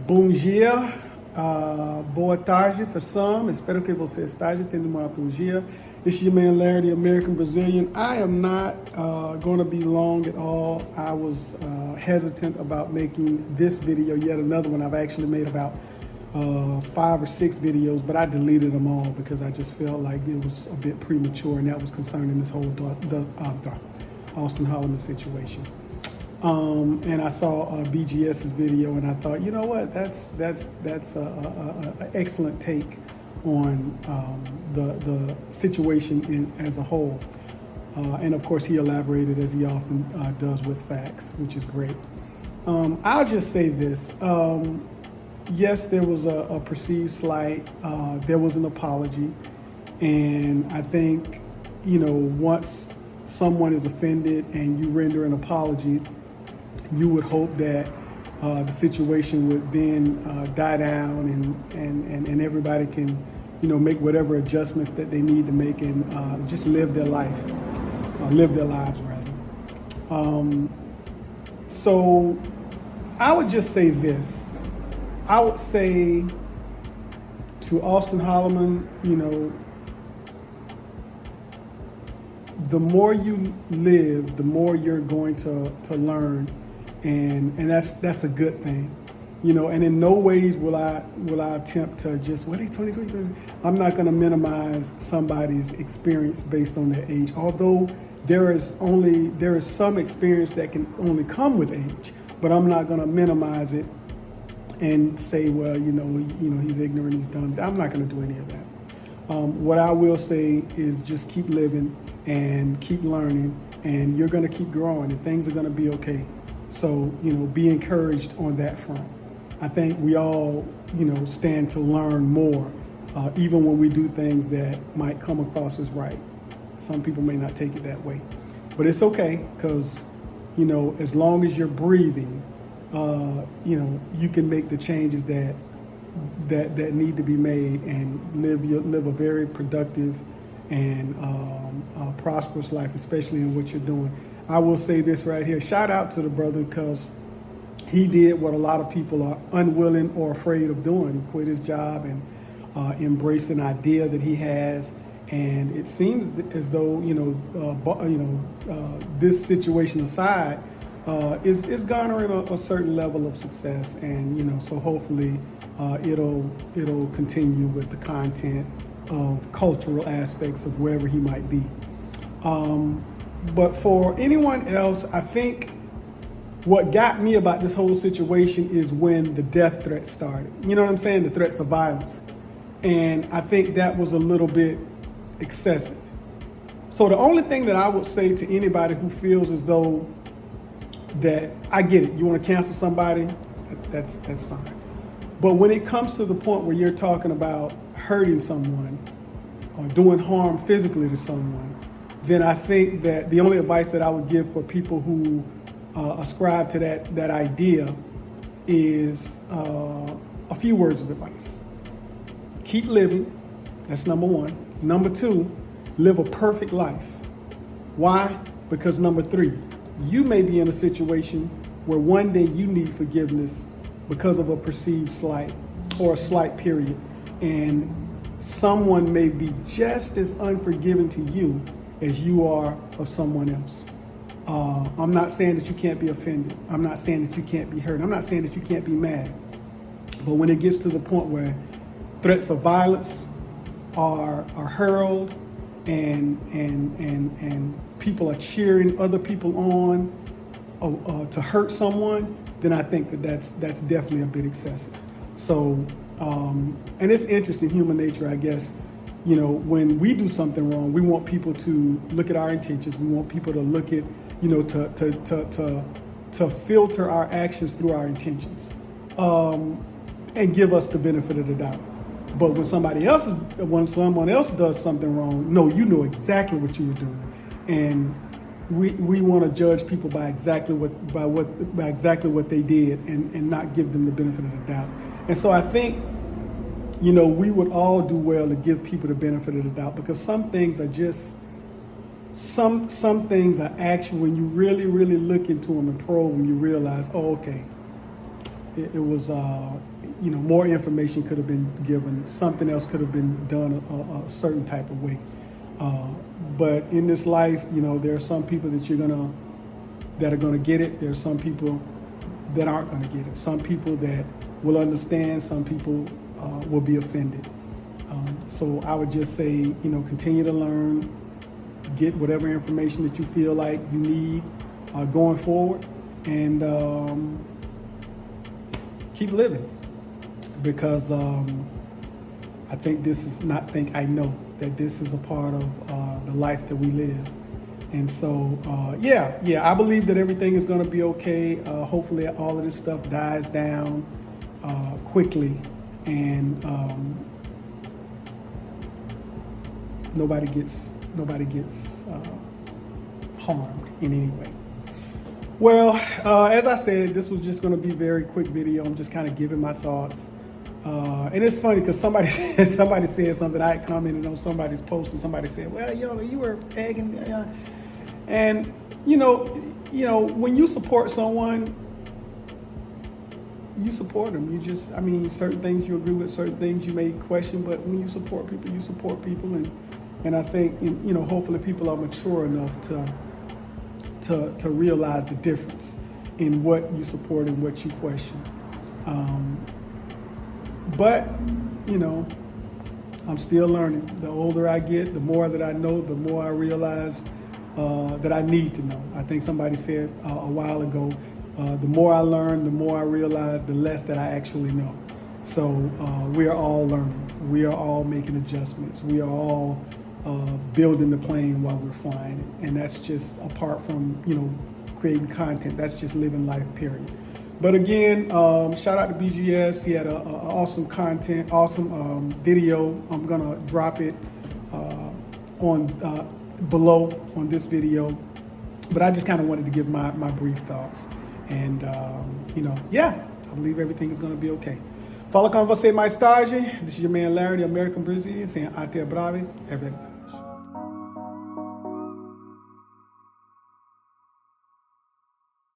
Bom dia, boa tarde for some. Espero que você esteja tendo uma bom dia. This is your man Larry, the American Brazilian. I am not going to be long at all. I was hesitant about making this video, yet another one. I've actually made about 5 or 6 videos, but I deleted them all because I just felt like it was a bit premature, and that was concerning this whole Austin Holleman situation. And I saw BGS's video, and I thought, you know what, that's an excellent take on the situation as a whole. And of course, he elaborated as he often does with facts, which is great. I'll just say this. Yes, there was a perceived slight. There was an apology. And I think, once someone is offended and you render an apology, you would hope that the situation would then die down and everybody can, make whatever adjustments that they need to make and just live their lives rather. So I would just say this. I would say to Austin Holleman, the more you live, the more you're going to learn. And that's a good thing, and in no ways will I attempt to just, 20. I'm not going to minimize somebody's experience based on their age, although there is some experience that can only come with age, but I'm not going to minimize it and say, well, he's ignorant, he's dumb. I'm not going to do any of that. What I will say is just keep living and keep learning, and you're going to keep growing, and things are going to be okay. So, be encouraged on that front. I think we all, stand to learn more, even when we do things that might come across as right. Some people may not take it that way, but it's okay because, as long as you're breathing, you can make the changes that need to be made and live a very productive and prosperous life, especially in what you're doing. I will say this right here. Shout out to the brother because he did what a lot of people are unwilling or afraid of doing. He quit his job and embraced an idea that he has. And it seems as though, this situation aside, is garnering a certain level of success. And, so hopefully it'll continue with the content of cultural aspects of wherever he might be. But for anyone else, I think what got me about this whole situation is when the death threats started. You know what I'm saying? The threats of violence. And I think that was a little bit excessive. So the only thing that I would say to anybody who feels as though that, I get it, you want to cancel somebody, that's fine. But when it comes to the point where you're talking about hurting someone or doing harm physically to someone, then I think that the only advice that I would give for people who ascribe to that idea is a few words of advice. Keep living. That's number one. Number two, live a perfect life. Why? Because number three, you may be in a situation where one day you need forgiveness because of a perceived slight or a slight period. And someone may be just as unforgiving to you as you are of someone else. I'm not saying that you can't be offended. I'm not saying that you can't be hurt. I'm not saying that you can't be mad. But when it gets to the point where threats of violence are hurled and people are cheering other people on to hurt someone, then I think that's definitely a bit excessive. So, and it's interesting, human nature, I guess. When we do something wrong, we want people to look at our intentions. We want people to look at, to filter our actions through our intentions, and give us the benefit of the doubt. But when someone else does something wrong, no, you know exactly what you were doing, and we want to judge people by exactly what they did, and not give them the benefit of the doubt. And so I think, we would all do well to give people the benefit of the doubt, because some things are just, some things are actually, when you really, really look into them and probe them, you realize, oh, okay, it was, more information could have been given. Something else could have been done a certain type of way. But in this life, there are some people that are gonna get it. There are some people that aren't gonna get it. Some people that will understand. Some people will be offended. So I would just say, continue to learn, get whatever information that you feel like you need going forward, and keep living. Because I know that this is a part of the life that we live. And so, I believe that everything is going to be okay. Hopefully all of this stuff dies down quickly, and nobody gets harmed in any way. Well, as I said, this was just going to be a very quick video. I'm just kind of giving my thoughts. And it's funny because somebody said something. I had commented on somebody's post, and somebody said, "Well, you were egging," and when you support someone, you support them. Certain things you agree with, certain things you may question, but when you support people, you support people, and I think hopefully people are mature enough to realize the difference in what you support and what you question. But I'm still learning. The older I get, the more that I know, the more I realize that I need to know. I think somebody said a while ago, the more I learn, the more I realize, the less that I actually know. So we are all learning. We are all making adjustments. We are all building the plane while we're flying it. And that's just apart from, creating content. That's just living life, period. But again, shout out to BGS. He had an awesome video. I'm gonna drop it on below on this video. But I just kind of wanted to give my brief thoughts. And I believe everything is gonna be okay. Fala com você mais tarde. This is your man Larry, the American Brazilian, saying até breve.